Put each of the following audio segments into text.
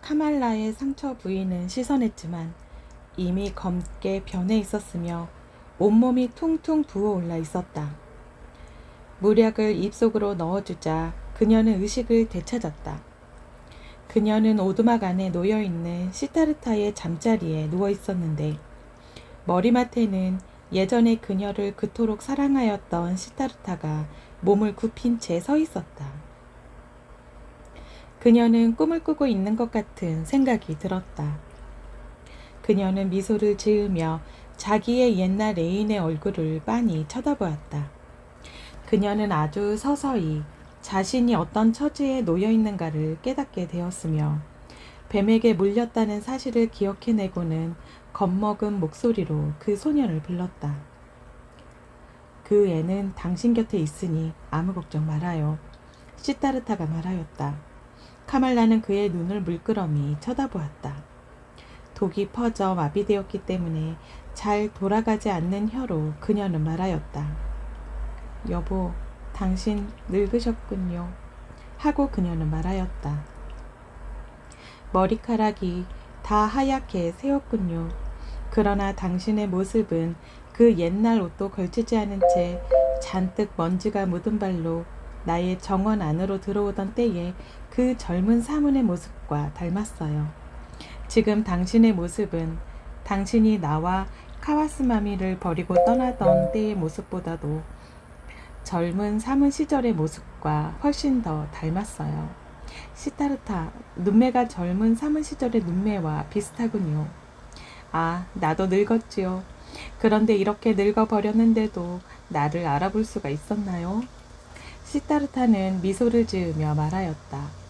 카말라의 상처 부위는 씻어냈지만 이미 검게 변해 있었으며 온몸이 퉁퉁 부어올라 있었다. 무약을 입속으로 넣어주자 그녀는 의식을 되찾았다. 그녀는 오두막 안에 놓여있는 시타르타의 잠자리에 누워있었는데 머리맡에는 예전에 그녀를 그토록 사랑하였던 시타르타가 몸을 굽힌 채 서 있었다. 그녀는 꿈을 꾸고 있는 것 같은 생각이 들었다. 그녀는 미소를 지으며 자기의 옛날 애인의 얼굴을 빤히 쳐다보았다. 그녀는 아주 서서히 자신이 어떤 처지에 놓여 있는가를 깨닫게 되었으며 뱀에게 물렸다는 사실을 기억해내고는 겁먹은 목소리로 그 소년을 불렀다. 그 애는 당신 곁에 있으니 아무 걱정 말아요. 시타르타가 말하였다. 카말라는 그의 눈을 물끄러미 쳐다보았다. 독이 퍼져 마비되었기 때문에 잘 돌아가지 않는 혀로 그녀는 말하였다. 여보, 당신 늙으셨군요. 하고 그녀는 말하였다. 머리카락이 다 하얗게 새었군요. 그러나 당신의 모습은 그 옛날 옷도 걸치지 않은 채 잔뜩 먼지가 묻은 발로 나의 정원 안으로 들어오던 때의 그 젊은 사문의 모습과 닮았어요. 지금 당신의 모습은 당신이 나와 카와스마미를 버리고 떠나던 때의 모습보다도 젊은 사문 시절의 모습과 훨씬 더 닮았어요. 시타르타, 눈매가 젊은 사문 시절의 눈매와 비슷하군요. 아, 나도 늙었지요. 그런데 이렇게 늙어버렸는데도 나를 알아볼 수가 있었나요? 시타르타는 미소를 지으며 말하였다.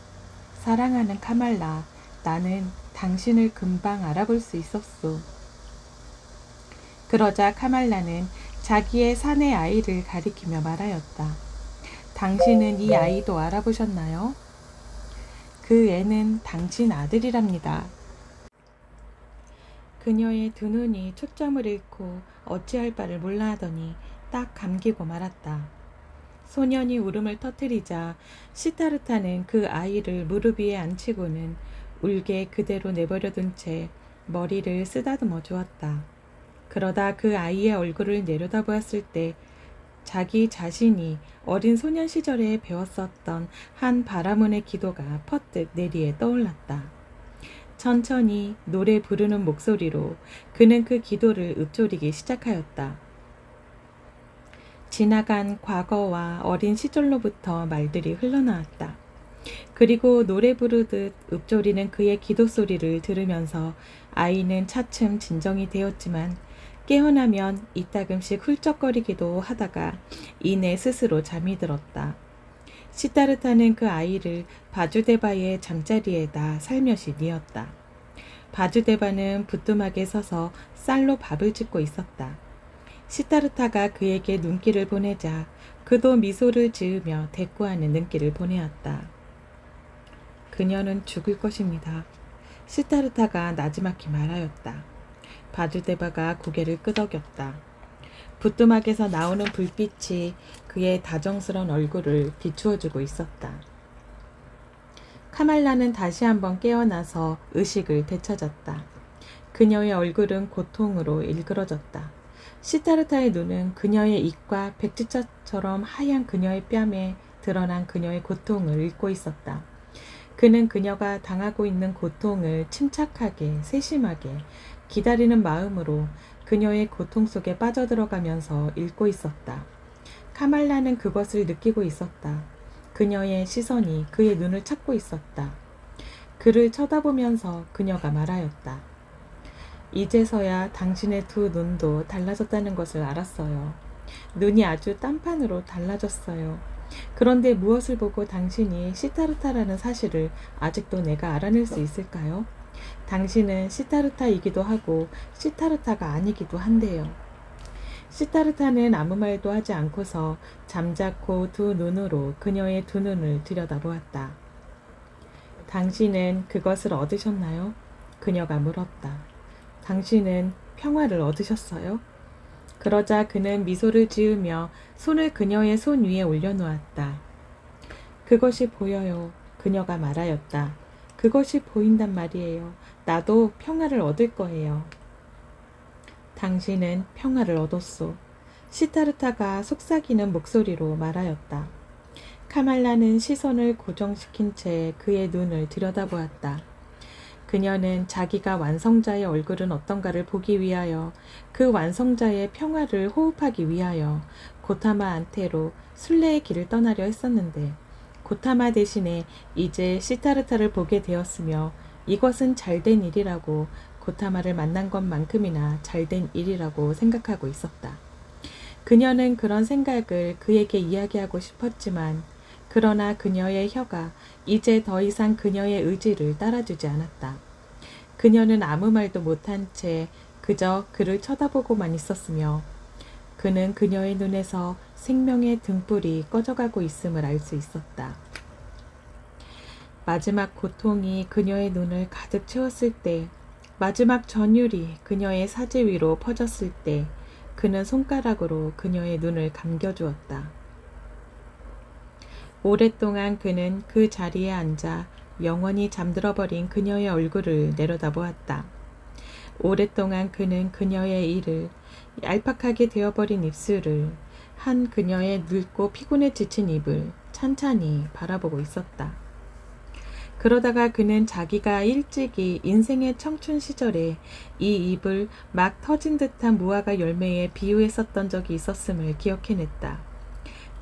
사랑하는 카말라, 나는 당신을 금방 알아볼 수 있었소. 그러자 카말라는 자기의 사내 아이를 가리키며 말하였다. 당신은 이 아이도 알아보셨나요? 그 애는 당신 아들이랍니다. 그녀의 두 눈이 초점을 잃고 어찌할 바를 몰라 하더니 딱 감기고 말았다. 소년이 울음을 터뜨리자 시타르타는 그 아이를 무릎 위에 앉히고는 울게 그대로 내버려둔 채 머리를 쓰다듬어 주었다. 그러다 그 아이의 얼굴을 내려다보았을 때 자기 자신이 어린 소년 시절에 배웠었던 한 바라문의 기도가 퍼뜩 내리에 떠올랐다. 천천히 노래 부르는 목소리로 그는 그 기도를 읊조리기 시작하였다. 지나간 과거와 어린 시절로부터 말들이 흘러나왔다. 그리고 노래 부르듯 읊조리는 그의 기도 소리를 들으면서 아이는 차츰 진정이 되었지만 깨어나면 이따금씩 훌쩍거리기도 하다가 이내 스스로 잠이 들었다. 시타르타는 그 아이를 바주데바의 잠자리에다 살며시 뉘었다. 바주데바는 부뚜막에 서서 쌀로 밥을 짓고 있었다. 시타르타가 그에게 눈길을 보내자 그도 미소를 지으며 대꾸하는 눈길을 보내었다. 그녀는 죽을 것입니다. 시타르타가 나지막히 말하였다. 바주데바가 고개를 끄덕였다. 부뚜막에서 나오는 불빛이 그의 다정스런 얼굴을 비추어주고 있었다. 카말라는 다시 한번 깨어나서 의식을 되찾았다. 그녀의 얼굴은 고통으로 일그러졌다. 시타르타의 눈은 그녀의 입과 백지처럼 하얀 그녀의 뺨에 드러난 그녀의 고통을 읽고 있었다. 그는 그녀가 당하고 있는 고통을 침착하게 세심하게 기다리는 마음으로 그녀의 고통 속에 빠져들어가면서 읽고 있었다. 카말라는 그것을 느끼고 있었다. 그녀의 시선이 그의 눈을 찾고 있었다. 그를 쳐다보면서 그녀가 말하였다. 이제서야 당신의 두 눈도 달라졌다는 것을 알았어요. 눈이 아주 딴판으로 달라졌어요. 그런데 무엇을 보고 당신이 시타르타라는 사실을 아직도 내가 알아낼 수 있을까요? 당신은 시타르타이기도 하고 시타르타가 아니기도 한데요. 시타르타는 아무 말도 하지 않고서 잠자코 두 눈으로 그녀의 두 눈을 들여다보았다. 당신은 그것을 얻으셨나요? 그녀가 물었다. 당신은 평화를 얻으셨어요? 그러자 그는 미소를 지으며 손을 그녀의 손 위에 올려놓았다. 그것이 보여요. 그녀가 말하였다. 그것이 보인단 말이에요. 나도 평화를 얻을 거예요. 당신은 평화를 얻었소. 시타르타가 속삭이는 목소리로 말하였다. 카말라는 시선을 고정시킨 채 그의 눈을 들여다보았다. 그녀는 자기가 완성자의 얼굴은 어떤가를 보기 위하여 그 완성자의 평화를 호흡하기 위하여 고타마 안테로 순례의 길을 떠나려 했었는데 고타마 대신에 이제 시타르타를 보게 되었으며 이것은 잘된 일이라고 고타마를 만난 것만큼이나 잘된 일이라고 생각하고 있었다. 그녀는 그런 생각을 그에게 이야기하고 싶었지만 그러나 그녀의 혀가 이제 더 이상 그녀의 의지를 따라주지 않았다. 그녀는 아무 말도 못한 채 그저 그를 쳐다보고만 있었으며 그는 그녀의 눈에서 생명의 등불이 꺼져가고 있음을 알 수 있었다. 마지막 고통이 그녀의 눈을 가득 채웠을 때, 마지막 전율이 그녀의 사지 위로 퍼졌을 때 그는 손가락으로 그녀의 눈을 감겨주었다. 오랫동안 그는 그 자리에 앉아 영원히 잠들어버린 그녀의 얼굴을 내려다보았다. 오랫동안 그는 그녀의 이를, 얄팍하게 되어버린 입술을, 한 그녀의 늙고 피곤에 지친 입을 찬찬히 바라보고 있었다. 그러다가 그는 자기가 일찍이 인생의 청춘 시절에 이 입을 막 터진 듯한 무화과 열매에 비유했었던 적이 있었음을 기억해냈다.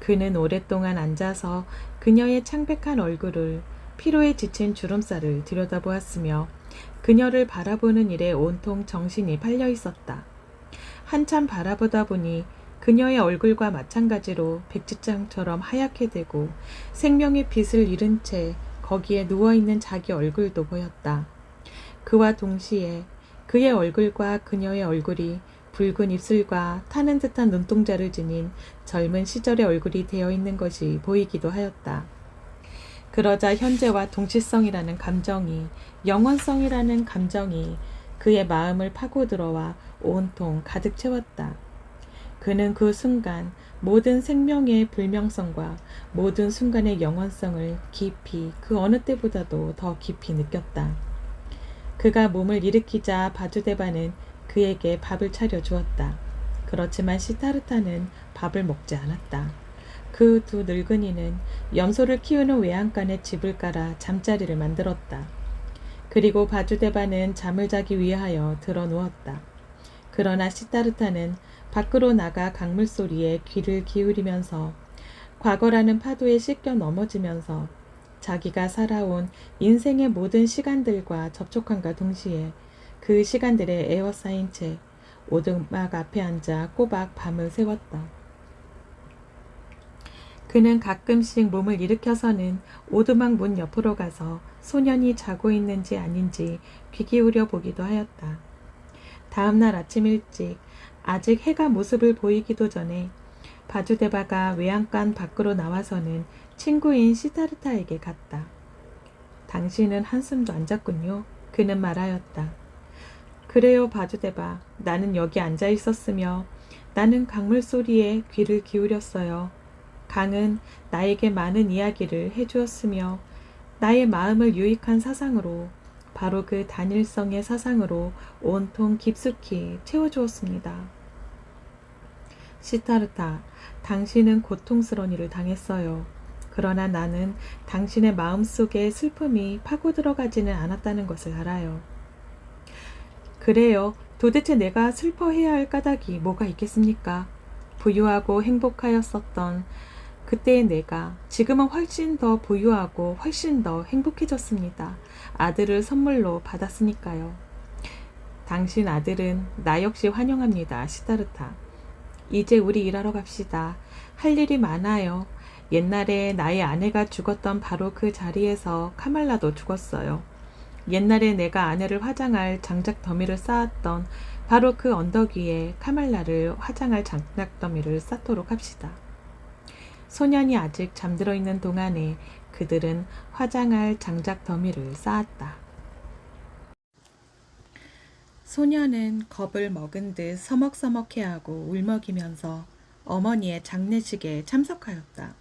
그는 오랫동안 앉아서 그녀의 창백한 얼굴을, 피로에 지친 주름살을 들여다보았으며 그녀를 바라보는 일에 온통 정신이 팔려 있었다. 한참 바라보다 보니 그녀의 얼굴과 마찬가지로 백지장처럼 하얗게 되고 생명의 빛을 잃은 채 거기에 누워있는 자기 얼굴도 보였다. 그와 동시에 그의 얼굴과 그녀의 얼굴이 붉은 입술과 타는 듯한 눈동자를 지닌 젊은 시절의 얼굴이 되어 있는 것이 보이기도 하였다. 그러자 현재와 동시성이라는 감정이, 영원성이라는 감정이 그의 마음을 파고들어와 온통 가득 채웠다. 그는 그 순간 모든 생명의 불명성과 모든 순간의 영원성을 깊이, 그 어느 때보다도 더 깊이 느꼈다. 그가 몸을 일으키자 바주데바는 그에게 밥을 차려 주었다. 그렇지만 시타르타는 밥을 먹지 않았다. 그 두 늙은이는 염소를 키우는 외양간에 집을 깔아 잠자리를 만들었다. 그리고 바주데바는 잠을 자기 위하여 들어 누웠다. 그러나 시타르타는 밖으로 나가 강물 소리에 귀를 기울이면서 과거라는 파도에 씻겨 넘어지면서 자기가 살아온 인생의 모든 시간들과 접촉함과 동시에 그 시간들에 에워싸인 채 오두막 앞에 앉아 꼬박 밤을 새웠다. 그는 가끔씩 몸을 일으켜서는 오두막 문 옆으로 가서 소년이 자고 있는지 아닌지 귀 기울여 보기도 하였다. 다음 날 아침 일찍 아직 해가 모습을 보이기도 전에 바주데바가 외양간 밖으로 나와서는 친구인 시타르타에게 갔다. 당신은 한숨도 안 잤군요. 그는 말하였다. 그래요, 바주데바. 나는 여기 앉아 있었으며 나는 강물 소리에 귀를 기울였어요. 강은 나에게 많은 이야기를 해주었으며 나의 마음을 유익한 사상으로, 바로 그 단일성의 사상으로 온통 깊숙이 채워주었습니다. 시타르타, 당신은 고통스러운 일을 당했어요. 그러나 나는 당신의 마음속에 슬픔이 파고 들어가지는 않았다는 것을 알아요. 그래요. 도대체 내가 슬퍼해야 할 까닭이 뭐가 있겠습니까? 부유하고 행복하였었던 그때의 내가 지금은 훨씬 더 부유하고 훨씬 더 행복해졌습니다. 아들을 선물로 받았으니까요. 당신 아들은 나 역시 환영합니다. 시타르타. 이제 우리 일하러 갑시다. 할 일이 많아요. 옛날에 나의 아내가 죽었던 바로 그 자리에서 카말라도 죽었어요. 옛날에 내가 아내를 화장할 장작 더미를 쌓았던 바로 그 언덕 위에 카말라를 화장할 장작 더미를 쌓도록 합시다. 소년이 아직 잠들어 있는 동안에 그들은 화장할 장작 더미를 쌓았다. 소년은 겁을 먹은 듯 서먹서먹해하고 울먹이면서 어머니의 장례식에 참석하였다.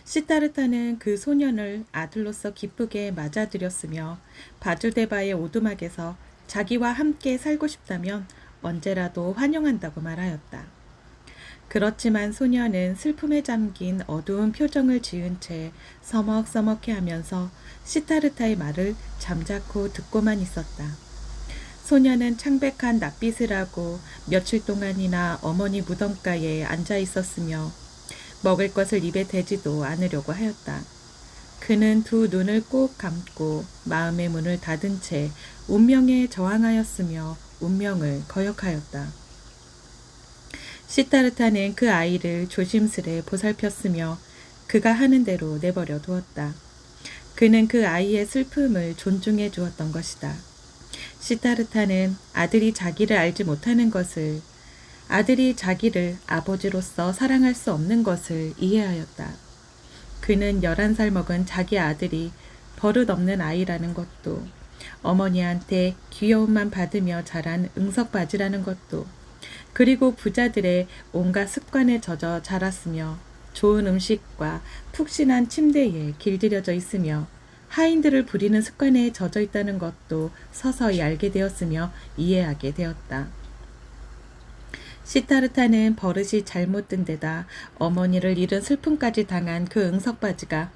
시타르타는 그 소년을 아들로서 기쁘게 맞아들였으며 바주데바의 오두막에서 자기와 함께 살고 싶다면 언제라도 환영한다고 말하였다. 그렇지만 소년은 슬픔에 잠긴 어두운 표정을 지은 채 서먹서먹해 하면서 시타르타의 말을 잠자코 듣고만 있었다. 소년은 창백한 낯빛을 하고 며칠 동안이나 어머니 무덤가에 앉아 있었으며 먹을 것을 입에 대지도 않으려고 하였다. 그는 두 눈을 꼭 감고 마음의 문을 닫은 채 운명에 저항하였으며 운명을 거역하였다. 시타르타는 그 아이를 조심스레 보살폈으며 그가 하는 대로 내버려 두었다. 그는 그 아이의 슬픔을 존중해 주었던 것이다. 시타르타는 아들이 자기를 알지 못하는 것을, 아들이 자기를 아버지로서 사랑할 수 없는 것을 이해하였다. 그는 11살 먹은 자기 아들이 버릇없는 아이라는 것도, 어머니한테 귀여움만 받으며 자란 응석바지라는 것도, 그리고 부자들의 온갖 습관에 젖어 자랐으며 좋은 음식과 푹신한 침대에 길들여져 있으며 하인들을 부리는 습관에 젖어 있다는 것도 서서히 알게 되었으며 이해하게 되었다. 시타르타는 버릇이 잘못된 데다 어머니를 잃은 슬픔까지 당한 그 응석바지가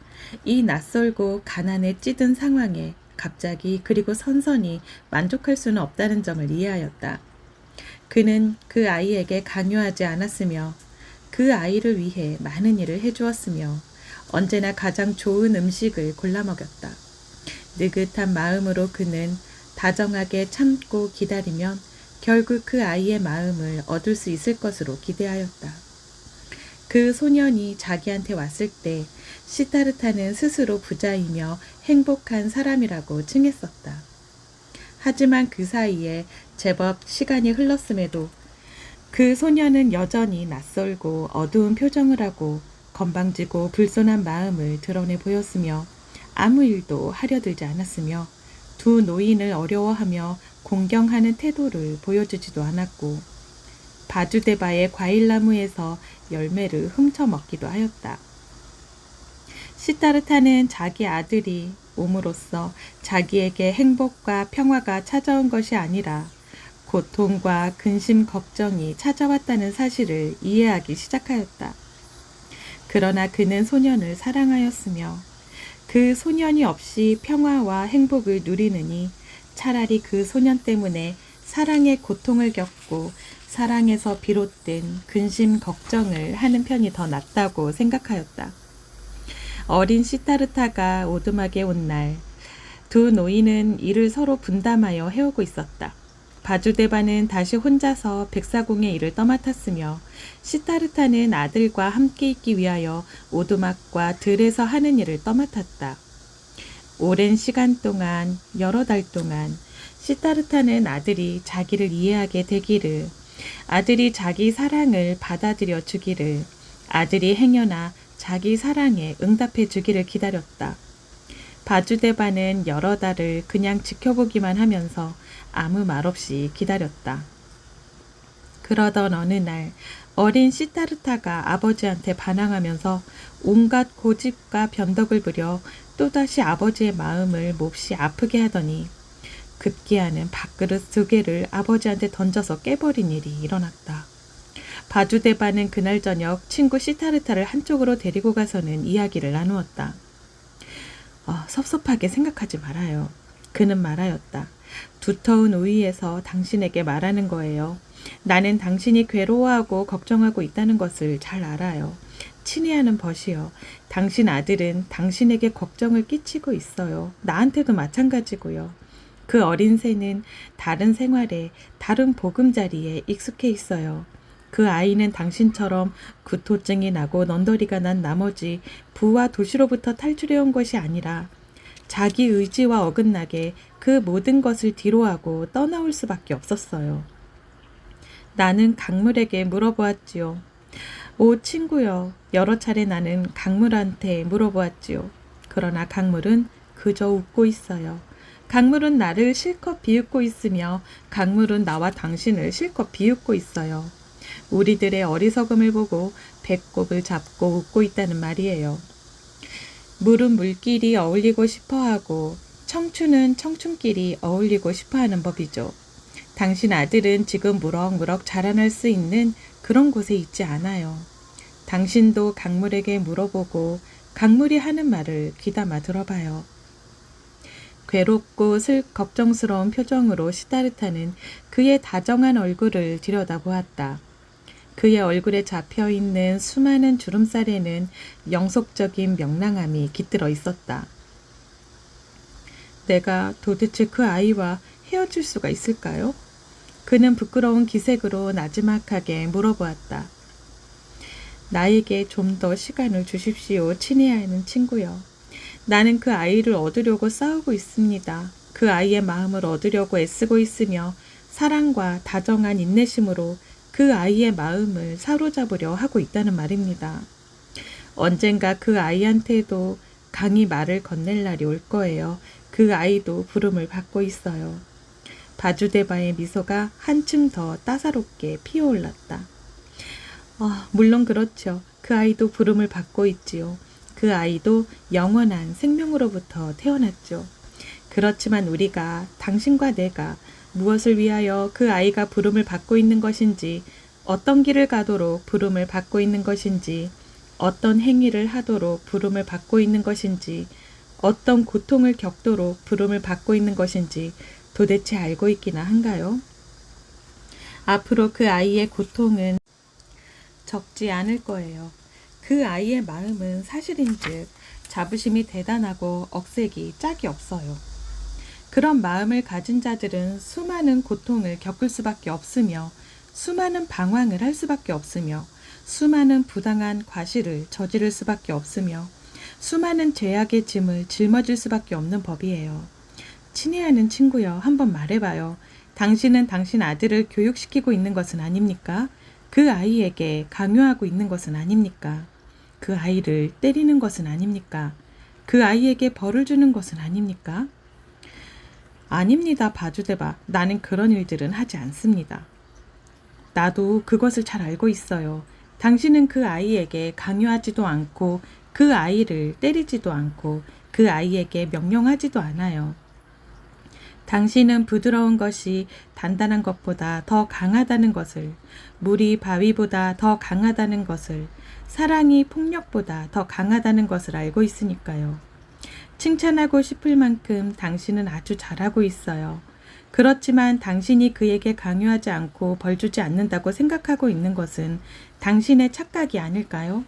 이 낯설고 가난에 찌든 상황에 갑자기 그리고 선선히 만족할 수는 없다는 점을 이해하였다. 그는 그 아이에게 강요하지 않았으며 그 아이를 위해 많은 일을 해주었으며 언제나 가장 좋은 음식을 골라 먹였다. 느긋한 마음으로 그는 다정하게 참고 기다리면 결국 그 아이의 마음을 얻을 수 있을 것으로 기대하였다. 그 소년이 자기한테 왔을 때 시타르타는 스스로 부자이며 행복한 사람이라고 칭했었다. 하지만 그 사이에 제법 시간이 흘렀음에도 그 소년은 여전히 낯설고 어두운 표정을 하고 건방지고 불손한 마음을 드러내 보였으며 아무 일도 하려 들지 않았으며 두 노인을 어려워하며 공경하는 태도를 보여주지도 않았고 바주데바의 과일나무에서 열매를 훔쳐 먹기도 하였다. 시타르타는 자기 아들이 옴으로써 자기에게 행복과 평화가 찾아온 것이 아니라 고통과 근심 걱정이 찾아왔다는 사실을 이해하기 시작하였다. 그러나 그는 소년을 사랑하였으며 그 소년이 없이 평화와 행복을 누리느니 차라리 그 소년 때문에 사랑의 고통을 겪고 사랑에서 비롯된 근심 걱정을 하는 편이 더 낫다고 생각하였다. 어린 시타르타가 오두막에 온 날, 두 노인은 일을 서로 분담하여 해오고 있었다. 바주데바는 다시 혼자서 백사공의 일을 떠맡았으며 시타르타는 아들과 함께 있기 위하여 오두막과 들에서 하는 일을 떠맡았다. 오랜 시간 동안, 여러 달 동안 시타르타는 아들이 자기를 이해하게 되기를, 아들이 자기 사랑을 받아들여 주기를, 아들이 행여나 자기 사랑에 응답해 주기를 기다렸다. 바주데바는 여러 달을 그냥 지켜보기만 하면서 아무 말 없이 기다렸다. 그러던 어느 날 어린 시타르타가 아버지한테 반항하면서 온갖 고집과 변덕을 부려 또다시 아버지의 마음을 몹시 아프게 하더니 급기야는 밥그릇 2개를 아버지한테 던져서 깨버린 일이 일어났다. 바주데바는 그날 저녁 친구 시타르타를 한쪽으로 데리고 가서는 이야기를 나누었다. 섭섭하게 생각하지 말아요. 그는 말하였다. 두터운 우위에서 당신에게 말하는 거예요. 나는 당신이 괴로워하고 걱정하고 있다는 것을 잘 알아요. 친애하는 벗이요. 당신 아들은 당신에게 걱정을 끼치고 있어요. 나한테도 마찬가지고요. 그 어린 새는 다른 생활에, 다른 보금자리에 익숙해 있어요. 그 아이는 당신처럼 구토증이 나고 넌더리가 난 나머지 부와 도시로부터 탈출해온 것이 아니라 자기 의지와 어긋나게 그 모든 것을 뒤로하고 떠나올 수밖에 없었어요. 나는 강물에게 물어보았지요. 오 친구여, 여러 차례 나는 강물한테 물어보았지요. 그러나 강물은 그저 웃고 있어요. 강물은 나를 실컷 비웃고 있으며 강물은 나와 당신을 실컷 비웃고 있어요. 우리들의 어리석음을 보고 배꼽을 잡고 웃고 있다는 말이에요. 물은 물끼리 어울리고 싶어하고 청춘은 청춘끼리 어울리고 싶어하는 법이죠. 당신 아들은 지금 무럭무럭 자라날 수 있는 그런 곳에 있지 않아요. 당신도 강물에게 물어보고 강물이 하는 말을 귀담아 들어봐요. 괴롭고 걱정스러운 표정으로 시다르타는 그의 다정한 얼굴을 들여다보았다. 그의 얼굴에 잡혀있는 수많은 주름살에는 영속적인 명랑함이 깃들어 있었다. 내가 도대체 그 아이와 헤어질 수가 있을까요? 그는 부끄러운 기색으로 나지막하게 물어보았다. 나에게 좀 더 시간을 주십시오, 친애하는 친구여. 나는 그 아이를 얻으려고 싸우고 있습니다. 그 아이의 마음을 얻으려고 애쓰고 있으며 사랑과 다정한 인내심으로 그 아이의 마음을 사로잡으려 하고 있다는 말입니다. 언젠가 그 아이한테도 강이 말을 건넬 날이 올 거예요. 그 아이도 부름을 받고 있어요. 바주데바의 미소가 한층 더 따사롭게 피어올랐다. 물론 그렇죠. 그 아이도 부름을 받고 있지요. 그 아이도 영원한 생명으로부터 태어났죠. 그렇지만 우리가, 당신과 내가 무엇을 위하여 그 아이가 부름을 받고 있는 것인지, 어떤 길을 가도록 부름을 받고 있는 것인지, 어떤 행위를 하도록 부름을 받고 있는 것인지, 어떤 고통을 겪도록 부름을 받고 있는 것인지 도대체 알고 있기나 한가요? 앞으로 그 아이의 고통은 적지 않을 거예요. 그 아이의 마음은 사실인즉 자부심이 대단하고 억색이 짝이 없어요. 그런 마음을 가진 자들은 수많은 고통을 겪을 수밖에 없으며 수많은 방황을 할 수밖에 없으며 수많은 부당한 과실을 저지를 수밖에 없으며 수많은 죄악의 짐을 짊어질 수밖에 없는 법이에요. 친애하는 친구여, 한번 말해봐요. 당신은 당신 아들을 교육시키고 있는 것은 아닙니까? 그 아이에게 강요하고 있는 것은 아닙니까? 그 아이를 때리는 것은 아닙니까? 그 아이에게 벌을 주는 것은 아닙니까? 아닙니다, 바주데바. 나는 그런 일들은 하지 않습니다. 나도 그것을 잘 알고 있어요. 당신은 그 아이에게 강요하지도 않고 그 아이를 때리지도 않고 그 아이에게 명령하지도 않아요. 당신은 부드러운 것이 단단한 것보다 더 강하다는 것을, 물이 바위보다 더 강하다는 것을, 사랑이 폭력보다 더 강하다는 것을 알고 있으니까요. 칭찬하고 싶을 만큼 당신은 아주 잘하고 있어요. 그렇지만 당신이 그에게 강요하지 않고 벌 주지 않는다고 생각하고 있는 것은 당신의 착각이 아닐까요?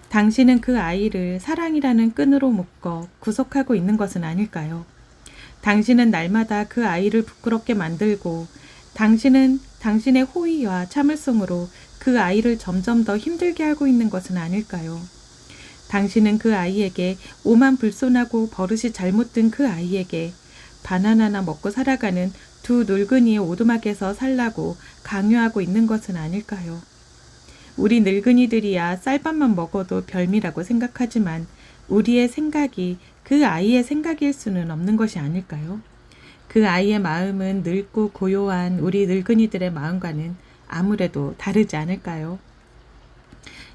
당신은 그 아이를 사랑이라는 끈으로 묶어 구속하고 있는 것은 아닐까요? 당신은 날마다 그 아이를 부끄럽게 만들고 당신은 당신의 호의와 참을성으로 그 아이를 점점 더 힘들게 하고 있는 것은 아닐까요? 당신은 그 아이에게 오만 불손하고 버릇이 잘못된 그 아이에게 바나나나 먹고 살아가는 두 늙은이의 오두막에서 살라고 강요하고 있는 것은 아닐까요? 우리 늙은이들이야 쌀밥만 먹어도 별미라고 생각하지만 우리의 생각이 그 아이의 생각일 수는 없는 것이 아닐까요? 그 아이의 마음은 늙고 고요한 우리 늙은이들의 마음과는 아무래도 다르지 않을까요?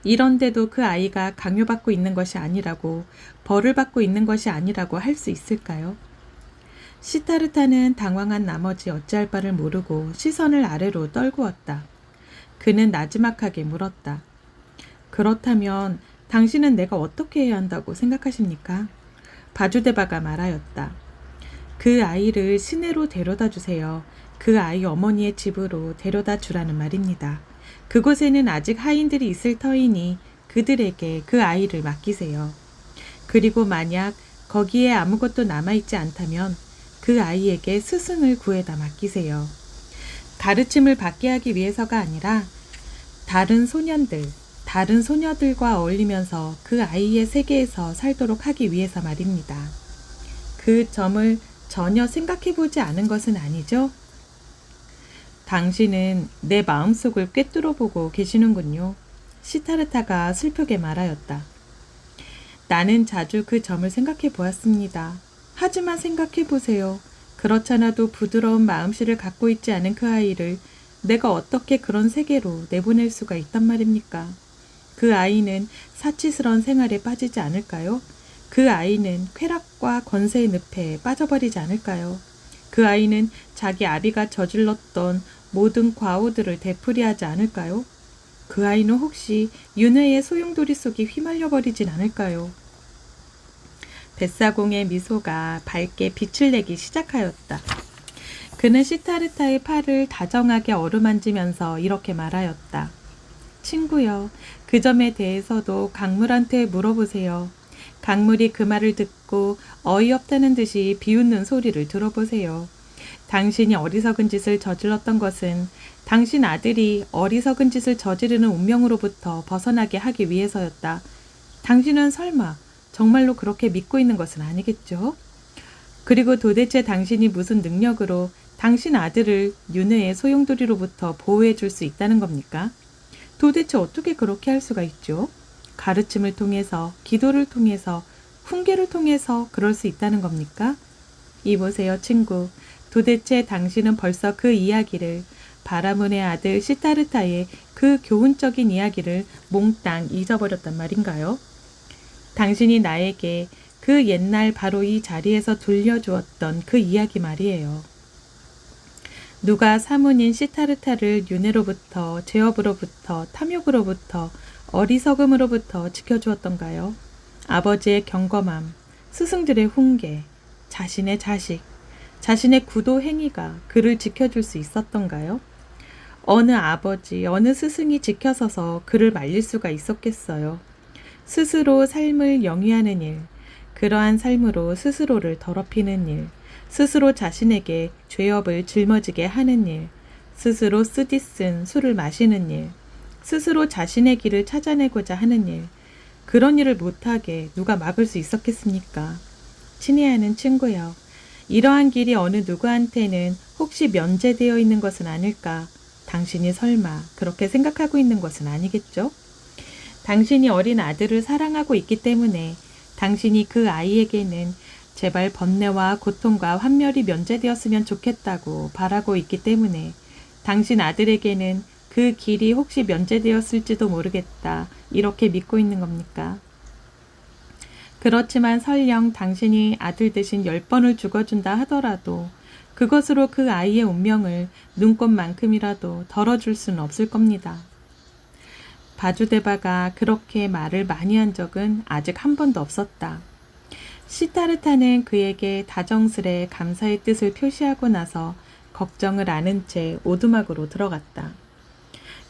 이런데도 그 아이가 강요받고 있는 것이 아니라고, 벌을 받고 있는 것이 아니라고 할 수 있을까요? 시타르타는 당황한 나머지 어찌할 바를 모르고 시선을 아래로 떨구었다. 그는 나지막하게 물었다. 그렇다면 당신은 내가 어떻게 해야 한다고 생각하십니까? 바주데바가 말하였다. 그 아이를 시내로 데려다 주세요. 그 아이 어머니의 집으로 데려다 주라는 말입니다. 그곳에는 아직 하인들이 있을 터이니 그들에게 그 아이를 맡기세요. 그리고 만약 거기에 아무것도 남아있지 않다면 그 아이에게 스승을 구해다 맡기세요. 가르침을 받게 하기 위해서가 아니라 다른 소녀들과 어울리면서 그 아이의 세계에서 살도록 하기 위해서 말입니다. 그 점을 전혀 생각해보지 않은 것은 아니죠? 당신은 내 마음속을 꿰뚫어 보고 계시는군요. 시타르타가 슬프게 말하였다. 나는 자주 그 점을 생각해 보았습니다. 하지만 생각해 보세요. 그렇잖아도 부드러운 마음씨를 갖고 있지 않은 그 아이를 내가 어떻게 그런 세계로 내보낼 수가 있단 말입니까? 그 아이는 사치스러운 생활에 빠지지 않을까요? 그 아이는 쾌락과 권세의 늪에 빠져버리지 않을까요? 그 아이는 자기 아비가 저질렀던 모든 과오들을 되풀이하지 않을까요? 그 아이는 혹시 윤회의 소용돌이 속에 휘말려 버리진 않을까요? 뱃사공의 미소가 밝게 빛을 내기 시작하였다. 그는 시타르타의 팔을 다정하게 어루만지면서 이렇게 말하였다. 친구여, 그 점에 대해서도 강물한테 물어보세요. 강물이 그 말을 듣고 어이없다는 듯이 비웃는 소리를 들어보세요. 당신이 어리석은 짓을 저질렀던 것은 당신 아들이 어리석은 짓을 저지르는 운명으로부터 벗어나게 하기 위해서였다. 당신은 설마 정말로 그렇게 믿고 있는 것은 아니겠죠? 그리고 도대체 당신이 무슨 능력으로 당신 아들을 윤회의 소용돌이로부터 보호해 줄 수 있다는 겁니까? 도대체 어떻게 그렇게 할 수가 있죠? 가르침을 통해서, 기도를 통해서, 훈계를 통해서 그럴 수 있다는 겁니까? 이보세요, 친구. 도대체 당신은 벌써 그 이야기를, 바라문의 아들 시타르타의 그 교훈적인 이야기를 몽땅 잊어버렸단 말인가요? 당신이 나에게 그 옛날 바로 이 자리에서 들려주었던 그 이야기 말이에요. 누가 사문인 시타르타를 윤회로부터, 죄업으로부터, 탐욕으로부터, 어리석음으로부터 지켜주었던가요? 아버지의 경검함, 스승들의 훈계, 자신의 자식, 자신의 구도 행위가 그를 지켜줄 수 있었던가요? 어느 아버지, 어느 스승이 지켜서서 그를 말릴 수가 있었겠어요? 스스로 삶을 영위하는 일, 그러한 삶으로 스스로를 더럽히는 일, 스스로 자신에게 죄업을 짊어지게 하는 일, 스스로 쓰디쓴 술을 마시는 일, 스스로 자신의 길을 찾아내고자 하는 일, 그런 일을 못하게 누가 막을 수 있었겠습니까? 친애하는 친구여, 이러한 길이 어느 누구한테는 혹시 면제되어 있는 것은 아닐까? 당신이 설마 그렇게 생각하고 있는 것은 아니겠죠? 당신이 어린 아들을 사랑하고 있기 때문에 당신이 그 아이에게는 제발 번뇌와 고통과 환멸이 면제되었으면 좋겠다고 바라고 있기 때문에 당신 아들에게는 그 길이 혹시 면제되었을지도 모르겠다 이렇게 믿고 있는 겁니까? 그렇지만 설령 당신이 아들 대신 10번을 죽어준다 하더라도 그것으로 그 아이의 운명을 눈꽃만큼이라도 덜어줄 수는 없을 겁니다. 바주데바가 그렇게 말을 많이 한 적은 아직 한 번도 없었다. 시타르타는 그에게 다정스레 감사의 뜻을 표시하고 나서 걱정을 안은 채 오두막으로 들어갔다.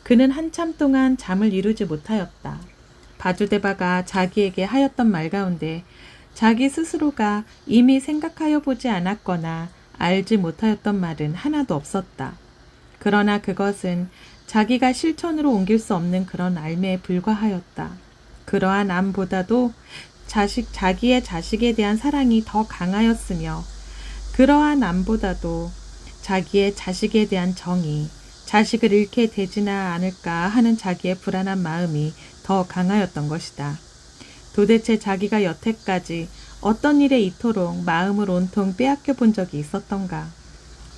그는 한참 동안 잠을 이루지 못하였다. 바주데바가 자기에게 하였던 말 가운데 자기 스스로가 이미 생각하여 보지 않았거나 알지 못하였던 말은 하나도 없었다. 그러나 그것은 자기가 실천으로 옮길 수 없는 그런 알매에 불과하였다. 그러한 암보다도 자기의 자식에 대한 사랑이 더 강하였으며 그러한 암보다도 자기의 자식에 대한 정이 자식을 잃게 되지나 않을까 하는 자기의 불안한 마음이 더 강하였던 것이다. 도대체 자기가 여태까지 어떤 일에 이토록 마음을 온통 빼앗겨 본 적이 있었던가?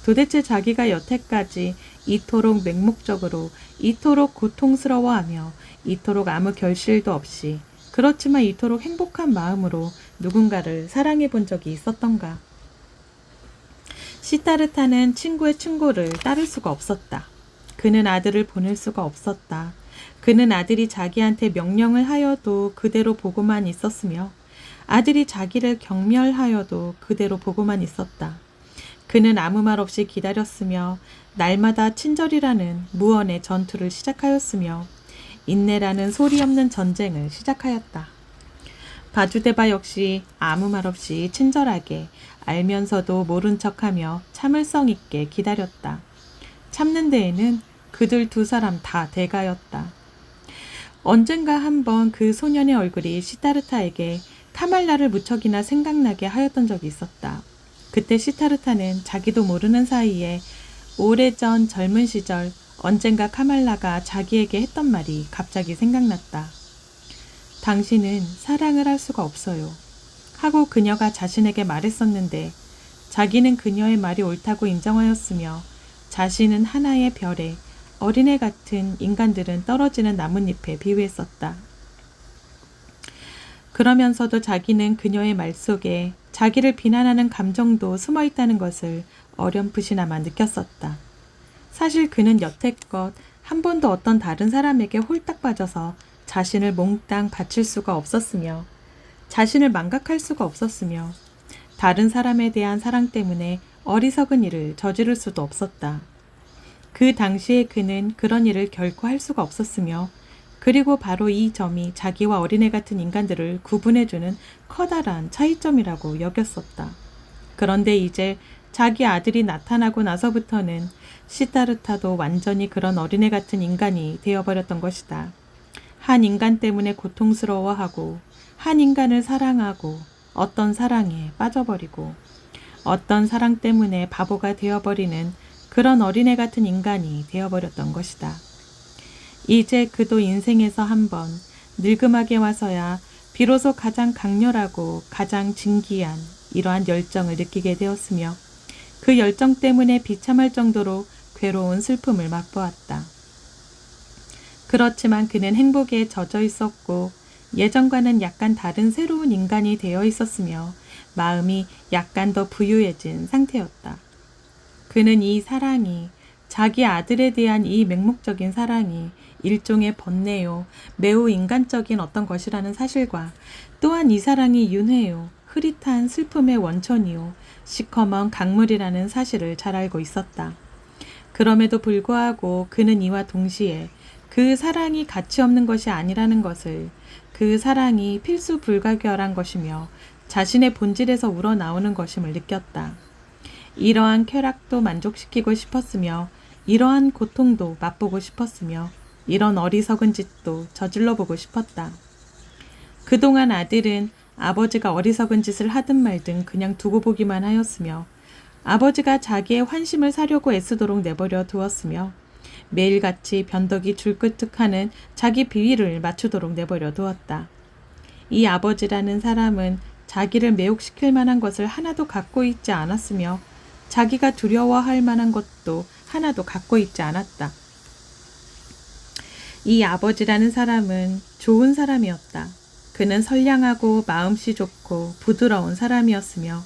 도대체 자기가 여태까지 이토록 맹목적으로, 이토록 고통스러워하며, 이토록 아무 결실도 없이, 그렇지만 이토록 행복한 마음으로 누군가를 사랑해 본 적이 있었던가? 시타르타는 친구의 충고를 따를 수가 없었다. 그는 아들을 보낼 수가 없었다. 그는 아들이 자기한테 명령을 하여도 그대로 보고만 있었으며 아들이 자기를 경멸하여도 그대로 보고만 있었다. 그는 아무 말 없이 기다렸으며 날마다 친절이라는 무언의 전투를 시작하였으며 인내라는 소리 없는 전쟁을 시작하였다. 바주데바 역시 아무 말 없이 친절하게 알면서도 모른 척하며 참을성 있게 기다렸다. 참는 데에는 그들 두 사람 다 대가였다. 언젠가 한번 그 소년의 얼굴이 시타르타에게 카말라를 무척이나 생각나게 하였던 적이 있었다. 그때 시타르타는 자기도 모르는 사이에 오래전 젊은 시절 언젠가 카말라가 자기에게 했던 말이 갑자기 생각났다. 당신은 사랑을 할 수가 없어요. 하고 그녀가 자신에게 말했었는데 자기는 그녀의 말이 옳다고 인정하였으며 자신은 하나의 별에 어린애 같은 인간들은 떨어지는 나뭇잎에 비유했었다. 그러면서도 자기는 그녀의 말 속에 자기를 비난하는 감정도 숨어 있다는 것을 어렴풋이나마 느꼈었다. 사실 그는 여태껏 한 번도 어떤 다른 사람에게 홀딱 빠져서 자신을 몽땅 바칠 수가 없었으며 자신을 망각할 수가 없었으며 다른 사람에 대한 사랑 때문에 어리석은 일을 저지를 수도 없었다. 그 당시에 그는 그런 일을 결코 할 수가 없었으며 그리고 바로 이 점이 자기와 어린애 같은 인간들을 구분해주는 커다란 차이점이라고 여겼었다. 그런데 이제 자기 아들이 나타나고 나서부터는 시타르타도 완전히 그런 어린애 같은 인간이 되어버렸던 것이다. 한 인간 때문에 고통스러워하고 한 인간을 사랑하고 어떤 사랑에 빠져버리고 어떤 사랑 때문에 바보가 되어버리는 그런 어린애 같은 인간이 되어버렸던 것이다. 이제 그도 인생에서 한번 늙음하게 와서야 비로소 가장 강렬하고 가장 진기한 이러한 열정을 느끼게 되었으며 그 열정 때문에 비참할 정도로 괴로운 슬픔을 맛보았다. 그렇지만 그는 행복에 젖어 있었고 예전과는 약간 다른 새로운 인간이 되어 있었으며 마음이 약간 더 부유해진 상태였다. 그는 이 사랑이 자기 아들에 대한 이 맹목적인 사랑이 일종의 번뇌요, 매우 인간적인 어떤 것이라는 사실과 또한 이 사랑이 윤회요, 흐릿한 슬픔의 원천이요, 시커먼 강물이라는 사실을 잘 알고 있었다. 그럼에도 불구하고 그는 이와 동시에 그 사랑이 가치 없는 것이 아니라는 것을, 그 사랑이 필수 불가결한 것이며 자신의 본질에서 우러나오는 것임을 느꼈다. 이러한 쾌락도 만족시키고 싶었으며 이러한 고통도 맛보고 싶었으며 이런 어리석은 짓도 저질러 보고 싶었다. 그동안 아들은 아버지가 어리석은 짓을 하든 말든 그냥 두고 보기만 하였으며 아버지가 자기의 환심을 사려고 애쓰도록 내버려 두었으며 매일같이 변덕이 줄끄특하는 자기 비위를 맞추도록 내버려 두었다. 이 아버지라는 사람은 자기를 매혹시킬 만한 것을 하나도 갖고 있지 않았으며 자기가 두려워할 만한 것도 하나도 갖고 있지 않았다. 이 아버지라는 사람은 좋은 사람이었다. 그는 선량하고 마음씨 좋고 부드러운 사람이었으며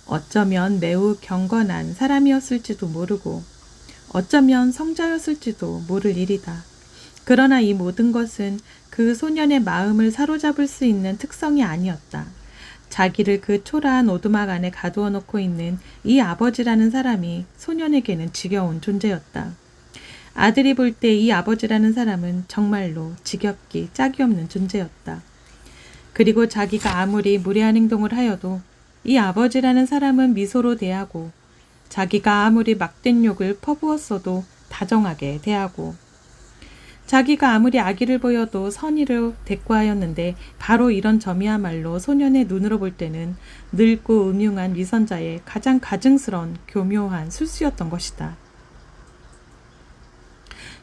어쩌면 매우 경건한 사람이었을지도 모르고 어쩌면 성자였을지도 모를 일이다. 그러나 이 모든 것은 그 소년의 마음을 사로잡을 수 있는 특성이 아니었다. 자기를 그 초라한 오두막 안에 가두어 놓고 있는 이 아버지라는 사람이 소년에게는 지겨운 존재였다. 아들이 볼 때 이 아버지라는 사람은 정말로 지겹기 짝이 없는 존재였다. 그리고 자기가 아무리 무례한 행동을 하여도 이 아버지라는 사람은 미소로 대하고 자기가 아무리 막된 욕을 퍼부었어도 다정하게 대하고 자기가 아무리 악의를 보여도 선의로 대꾸하였는데 바로 이런 점이야말로 소년의 눈으로 볼 때는 늙고 음흉한 위선자의 가장 가증스러운 교묘한 술수였던 것이다.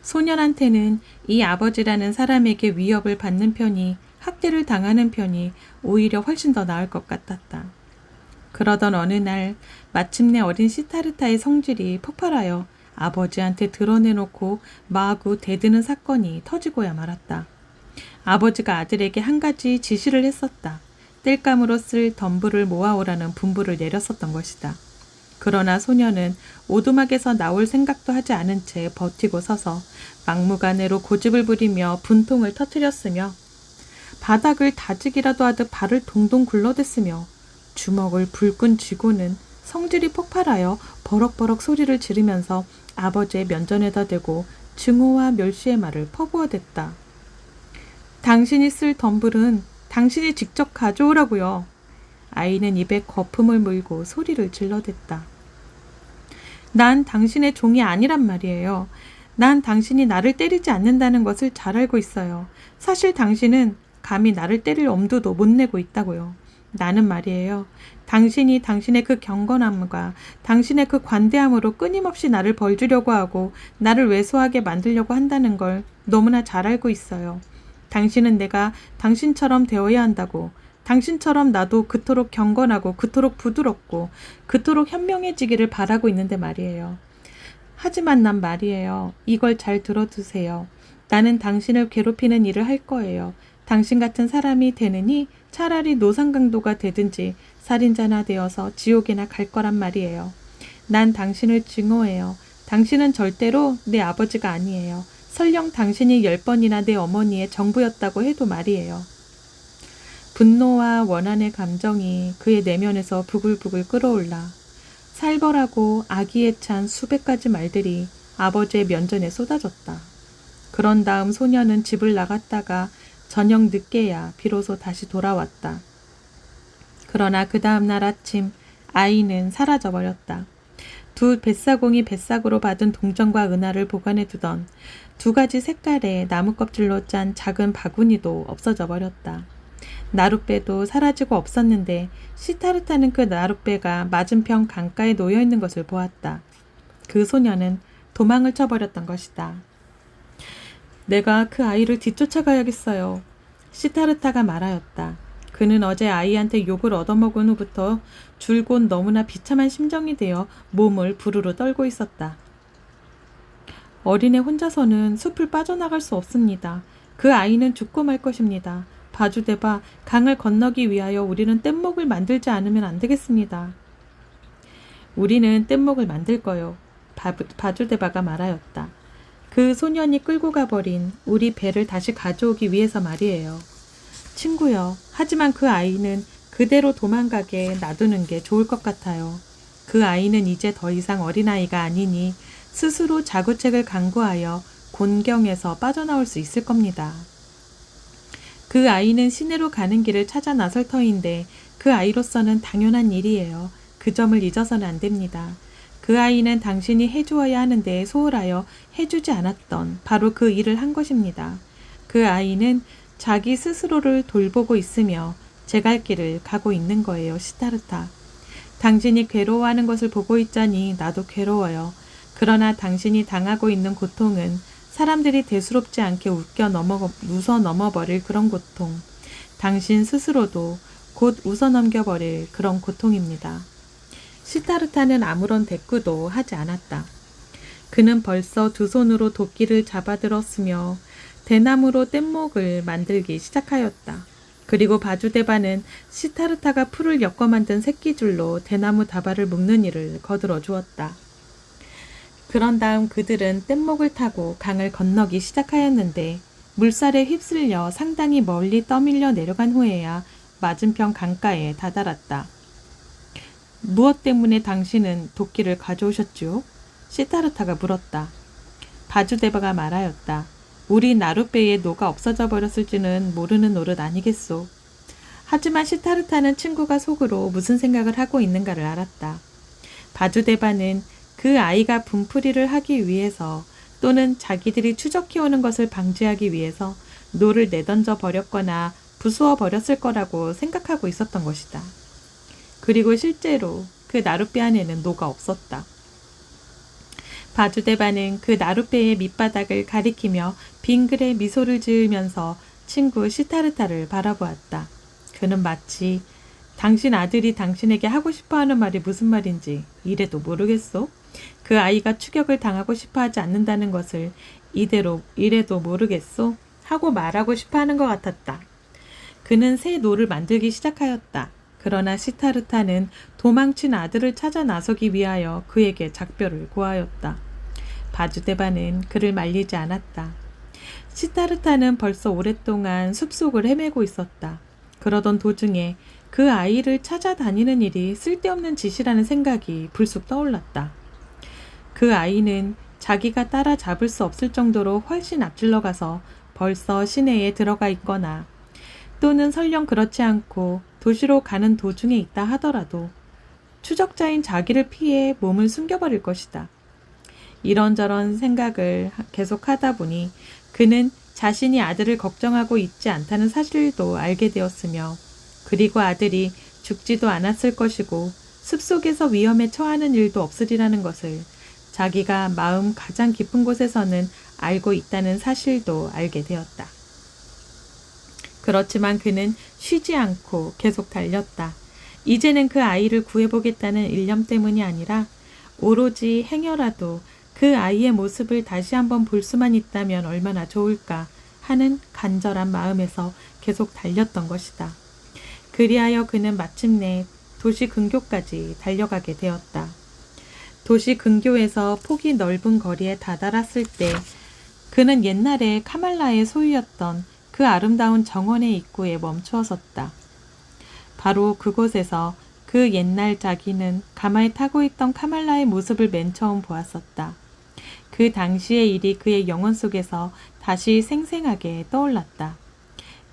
소년한테는 이 아버지라는 사람에게 위협을 받는 편이 학대를 당하는 편이 오히려 훨씬 더 나을 것 같았다. 그러던 어느 날 마침내 어린 시타르타의 성질이 폭발하여 아버지한테 드러내놓고 마구 대드는 사건이 터지고야 말았다. 아버지가 아들에게 한 가지 지시를 했었다. 땔감으로 쓸 덤불을 모아오라는 분부를 내렸었던 것이다. 그러나 소녀는 오두막에서 나올 생각도 하지 않은 채 버티고 서서 막무가내로 고집을 부리며 분통을 터뜨렸으며 바닥을 다지기라도 하듯 발을 동동 굴러댔으며 주먹을 불끈 쥐고는 성질이 폭발하여 버럭버럭 소리를 지르면서 아버지의 면전에다 대고 증오와 멸시의 말을 퍼부어댔다. 당신이 쓸 덤불은 당신이 직접 가져오라고요. 아이는 입에 거품을 물고 소리를 질러댔다. 난 당신의 종이 아니란 말이에요. 난 당신이 나를 때리지 않는다는 것을 잘 알고 있어요. 사실 당신은 감히 나를 때릴 엄두도 못 내고 있다고요. 나는 말이에요. 당신이 당신의 그 경건함과 당신의 그 관대함으로 끊임없이 나를 벌주려고 하고 나를 왜소하게 만들려고 한다는 걸 너무나 잘 알고 있어요. 당신은 내가 당신처럼 되어야 한다고, 당신처럼 나도 그토록 경건하고 그토록 부드럽고 그토록 현명해지기를 바라고 있는데 말이에요. 하지만 난 말이에요. 이걸 잘 들어두세요. 나는 당신을 괴롭히는 일을 할 거예요. 당신 같은 사람이 되느니 차라리 노상강도가 되든지 살인자나 되어서 지옥이나 갈 거란 말이에요. 난 당신을 증오해요. 당신은 절대로 내 아버지가 아니에요. 설령 당신이 10번이나 내 어머니의 정부였다고 해도 말이에요. 분노와 원한의 감정이 그의 내면에서 부글부글 끓어올라 살벌하고 악의에 찬 수백 가지 말들이 아버지의 면전에 쏟아졌다. 그런 다음 소녀는 집을 나갔다가 저녁 늦게야 비로소 다시 돌아왔다. 그러나 그 다음 날 아침 아이는 사라져버렸다. 두 뱃사공이 뱃삭으로 받은 동전과 은하를 보관해 두던 2가지 색깔의 나무 껍질로 짠 작은 바구니도 없어져 버렸다. 나룻배도 사라지고 없었는데 시타르타는 그 나룻배가 맞은편 강가에 놓여있는 것을 보았다. 그 소녀는 도망을 쳐버렸던 것이다. 내가 그 아이를 뒤쫓아가야겠어요. 시타르타가 말하였다. 그는 어제 아이한테 욕을 얻어먹은 후부터 줄곧 너무나 비참한 심정이 되어 몸을 부르르 떨고 있었다. 어린애 혼자서는 숲을 빠져나갈 수 없습니다. 그 아이는 죽고 말 것입니다. 바주데바, 강을 건너기 위하여 우리는 뗏목을 만들지 않으면 안 되겠습니다. 우리는 뗏목을 만들 거요. 바주데바가 말하였다. 그 소년이 끌고 가버린 우리 배를 다시 가져오기 위해서 말이에요. 친구여, 하지만 그 아이는 그대로 도망가게 놔두는 게 좋을 것 같아요. 그 아이는 이제 더 이상 어린아이가 아니니 스스로 자구책을 강구하여 곤경에서 빠져나올 수 있을 겁니다. 그 아이는 시내로 가는 길을 찾아 나설 터인데 그 아이로서는 당연한 일이에요. 그 점을 잊어서는 안 됩니다. 그 아이는 당신이 해주어야 하는데 소홀하여 해주지 않았던 바로 그 일을 한 것입니다. 그 아이는 자기 스스로를 돌보고 있으며 제 갈 길을 가고 있는 거예요. 시타르타. 당신이 괴로워하는 것을 보고 있자니 나도 괴로워요. 그러나 당신이 당하고 있는 고통은 사람들이 대수롭지 않게 웃어 넘어버릴 그런 고통. 당신 스스로도 곧 웃어 넘겨버릴 그런 고통입니다. 시타르타는 아무런 대꾸도 하지 않았다. 그는 벌써 2 손으로 도끼를 잡아들었으며 대나무로 뗏목을 만들기 시작하였다. 그리고 바주데바는 시타르타가 풀을 엮어 만든 새끼줄로 대나무 다발을 묶는 일을 거들어 주었다. 그런 다음 그들은 뗏목을 타고 강을 건너기 시작하였는데 물살에 휩쓸려 상당히 멀리 떠밀려 내려간 후에야 맞은편 강가에 다다랐다. 무엇 때문에 당신은 도끼를 가져오셨죠? 시타르타가 물었다. 바주데바가 말하였다. 우리 나룻배에 노가 없어져 버렸을지는 모르는 노릇 아니겠소. 하지만 시타르타는 친구가 속으로 무슨 생각을 하고 있는가를 알았다. 바주데바는 그 아이가 분풀이를 하기 위해서 또는 자기들이 추적해오는 것을 방지하기 위해서 노를 내던져 버렸거나 부수어 버렸을 거라고 생각하고 있었던 것이다. 그리고 실제로 그 나룻배 안에는 노가 없었다. 바주데바는 그 나룻배의 밑바닥을 가리키며 빙그레 미소를 지으면서 친구 시타르타를 바라보았다. 그는 마치 당신 아들이 당신에게 하고 싶어하는 말이 무슨 말인지 이래도 모르겠소? 그 아이가 추격을 당하고 싶어하지 않는다는 것을 이래도 모르겠소? 하고 말하고 싶어하는 것 같았다. 그는 새 노를 만들기 시작하였다. 그러나 시타르타는 도망친 아들을 찾아 나서기 위하여 그에게 작별을 구하였다. 바주데바는 그를 말리지 않았다. 시타르타는 벌써 오랫동안 숲속을 헤매고 있었다. 그러던 도중에 그 아이를 찾아다니는 일이 쓸데없는 짓이라는 생각이 불쑥 떠올랐다. 그 아이는 자기가 따라잡을 수 없을 정도로 훨씬 앞질러 가서 벌써 시내에 들어가 있거나 또는 설령 그렇지 않고 도시로 가는 도중에 있다 하더라도 추적자인 자기를 피해 몸을 숨겨버릴 것이다. 이런저런 생각을 계속하다 보니 그는 자신이 아들을 걱정하고 있지 않다는 사실도 알게 되었으며 그리고 아들이 죽지도 않았을 것이고 숲속에서 위험에 처하는 일도 없으리라는 것을 자기가 마음 가장 깊은 곳에서는 알고 있다는 사실도 알게 되었다. 그렇지만 그는 쉬지 않고 계속 달렸다. 이제는 그 아이를 구해보겠다는 일념 때문이 아니라 오로지 행여라도 그 아이의 모습을 다시 한번 볼 수만 있다면 얼마나 좋을까 하는 간절한 마음에서 계속 달렸던 것이다. 그리하여 그는 마침내 도시 근교까지 달려가게 되었다. 도시 근교에서 폭이 넓은 거리에 다다랐을 때 그는 옛날에 카말라의 소유였던 그 아름다운 정원의 입구에 멈추어 섰다. 바로 그곳에서 그 옛날 자기는 가마에 타고 있던 카말라의 모습을 맨 처음 보았었다. 그 당시의 일이 그의 영혼 속에서 다시 생생하게 떠올랐다.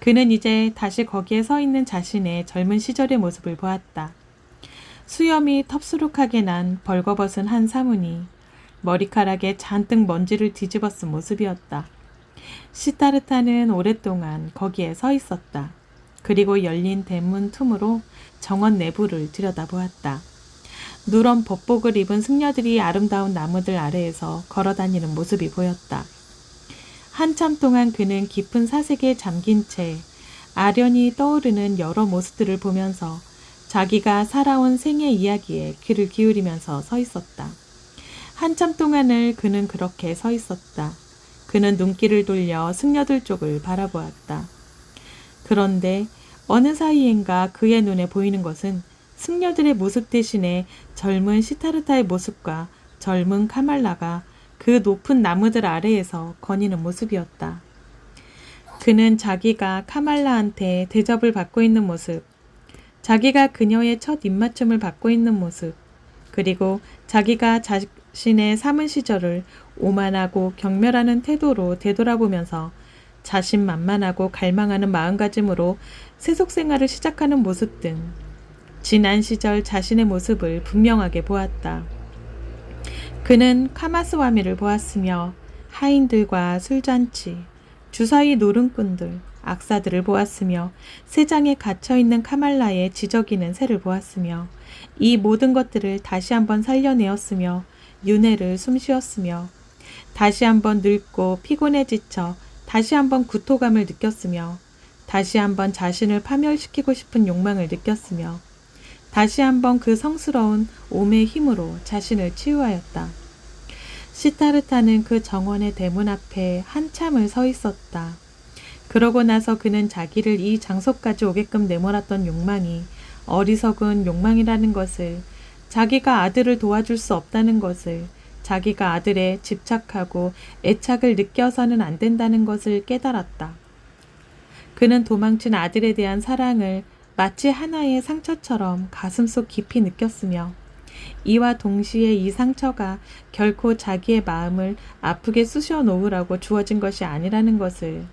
그는 이제 다시 거기에 서 있는 자신의 젊은 시절의 모습을 보았다. 수염이 텁수룩하게 난 벌거벗은 한 사문이 머리카락에 잔뜩 먼지를 뒤집어 쓴 모습이었다. 시타르타는 오랫동안 거기에 서 있었다. 그리고 열린 대문 틈으로 정원 내부를 들여다보았다. 누런 법복을 입은 승려들이 아름다운 나무들 아래에서 걸어다니는 모습이 보였다. 한참 동안 그는 깊은 사색에 잠긴 채 아련히 떠오르는 여러 모습들을 보면서 자기가 살아온 생애 이야기에 귀를 기울이면서 서 있었다. 한참 동안을 그는 그렇게 서 있었다. 그는 눈길을 돌려 승려들 쪽을 바라보았다. 그런데 어느 사이엔가 그의 눈에 보이는 것은 승려들의 모습 대신에 젊은 시타르타의 모습과 젊은 카말라가 그 높은 나무들 아래에서 거니는 모습이었다. 그는 자기가 카말라한테 대접을 받고 있는 모습, 자기가 그녀의 첫 입맞춤을 받고 있는 모습, 그리고 자기가 자신의 삼은 시절을 오만하고 경멸하는 태도로 되돌아보면서 자신만만하고 갈망하는 마음가짐으로 세속 생활을 시작하는 모습 등 지난 시절 자신의 모습을 분명하게 보았다. 그는 카마스와미를 보았으며 하인들과 술잔치, 주사위 노름꾼들, 악사들을 보았으며 새장에 갇혀있는 카말라의 지저귀는 새를 보았으며 이 모든 것들을 다시 한번 살려내었으며 윤회를 숨쉬었으며 다시 한번 늙고 피곤해 지쳐 다시 한번 구토감을 느꼈으며 다시 한번 자신을 파멸시키고 싶은 욕망을 느꼈으며 다시 한번 그 성스러운 오매의 힘으로 자신을 치유하였다. 시타르타는 그 정원의 대문 앞에 한참을 서 있었다. 그러고 나서 그는 자기를 이 장소까지 오게끔 내몰았던 욕망이 어리석은 욕망이라는 것을, 자기가 아들을 도와줄 수 없다는 것을, 자기가 아들에 집착하고 애착을 느껴서는 안 된다는 것을 깨달았다. 그는 도망친 아들에 대한 사랑을 마치 하나의 상처처럼 가슴속 깊이 느꼈으며 이와 동시에 이 상처가 결코 자기의 마음을 아프게 쑤셔 놓으라고 주어진 것이 아니라는 것을,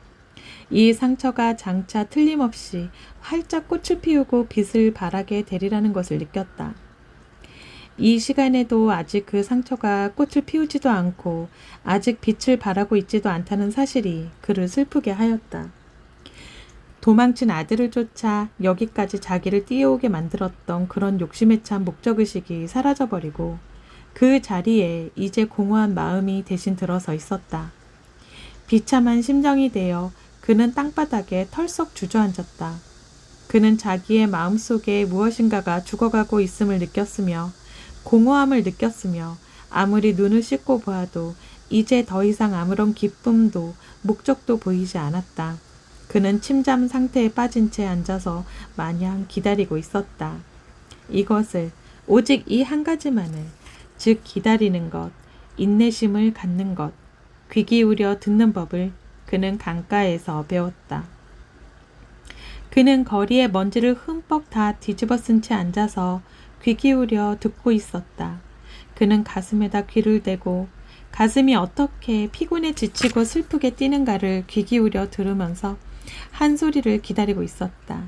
이 상처가 장차 틀림없이 활짝 꽃을 피우고 빛을 발하게 되리라는 것을 느꼈다. 이 시간에도 아직 그 상처가 꽃을 피우지도 않고 아직 빛을 발하고 있지도 않다는 사실이 그를 슬프게 하였다. 도망친 아들을 쫓아 여기까지 자기를 뛰어오게 만들었던 그런 욕심에 찬 목적의식이 사라져버리고 그 자리에 이제 공허한 마음이 대신 들어서 있었다. 비참한 심정이 되어 그는 땅바닥에 털썩 주저앉았다. 그는 자기의 마음속에 무엇인가가 죽어가고 있음을 느꼈으며 공허함을 느꼈으며 아무리 눈을 씻고 보아도 이제 더 이상 아무런 기쁨도 목적도 보이지 않았다. 그는 침잠 상태에 빠진 채 앉아서 마냥 기다리고 있었다. 이것을, 오직 이 한 가지만을, 즉 기다리는 것, 인내심을 갖는 것, 귀 기울여 듣는 법을 그는 강가에서 배웠다. 그는 거리에 먼지를 흠뻑 다 뒤집어 쓴 채 앉아서 귀 기울여 듣고 있었다. 그는 가슴에다 귀를 대고 가슴이 어떻게 피곤해 지치고 슬프게 뛰는가를 귀 기울여 들으면서 한 소리를 기다리고 있었다.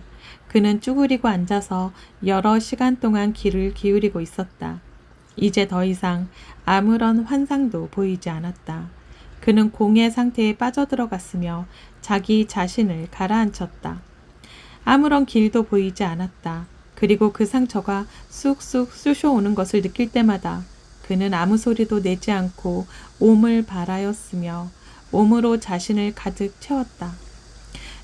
그는 쭈그리고 앉아서 여러 시간 동안 귀를 기울이고 있었다. 이제 더 이상 아무런 환상도 보이지 않았다. 그는 공의 상태에 빠져들어갔으며 자기 자신을 가라앉혔다. 아무런 길도 보이지 않았다. 그리고 그 상처가 쑥쑥 쑤셔오는 것을 느낄 때마다 그는 아무 소리도 내지 않고 옴을 발하였으며 옴으로 자신을 가득 채웠다.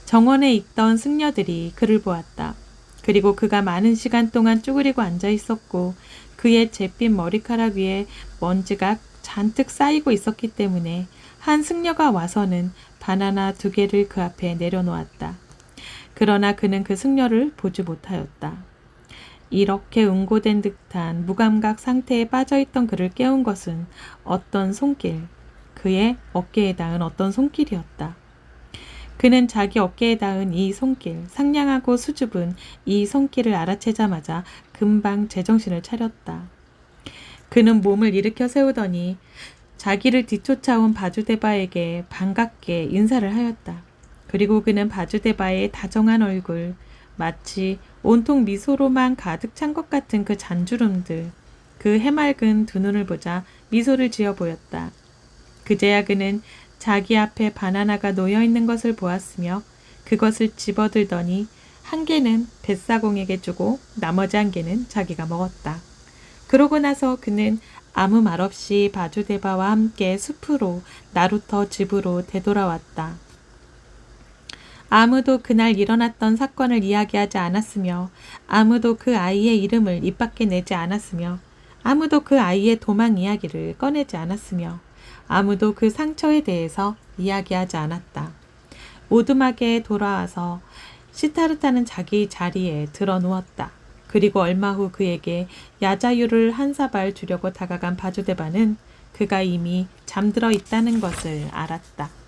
정원에 있던 승려들이 그를 보았다. 그리고 그가 많은 시간 동안 쭈그리고 앉아 있었고 그의 잿빛 머리카락 위에 먼지가 잔뜩 쌓이고 있었기 때문에 한 승려가 와서는 바나나 2개를 그 앞에 내려놓았다. 그러나 그는 그 승려를 보지 못하였다. 이렇게 응고된 듯한 무감각 상태에 빠져있던 그를 깨운 것은 어떤 손길, 그의 어깨에 닿은 어떤 손길이었다. 그는 자기 어깨에 닿은 이 손길, 상냥하고 수줍은 이 손길을 알아채자마자 금방 제정신을 차렸다. 그는 몸을 일으켜 세우더니 자기를 뒤쫓아온 바주데바에게 반갑게 인사를 하였다. 그리고 그는 바주데바의 다정한 얼굴, 마치 온통 미소로만 가득 찬 것 같은 그 잔주름들, 그 해맑은 두 눈을 보자 미소를 지어 보였다. 그제야 그는 자기 앞에 바나나가 놓여있는 것을 보았으며 그것을 집어들더니 한 개는 뱃사공에게 주고 나머지 한 개는 자기가 먹었다. 그러고 나서 그는 아무 말 없이 바주데바와 함께 숲으로 나루터 집으로 되돌아왔다. 아무도 그날 일어났던 사건을 이야기하지 않았으며 아무도 그 아이의 이름을 입 밖에 내지 않았으며 아무도 그 아이의 도망 이야기를 꺼내지 않았으며 아무도 그 상처에 대해서 이야기하지 않았다. 오두막에 돌아와서 시타르타는 자기 자리에 들어 누웠다. 그리고 얼마 후 그에게 야자유를 한 사발 주려고 다가간 바주데바는 그가 이미 잠들어 있다는 것을 알았다.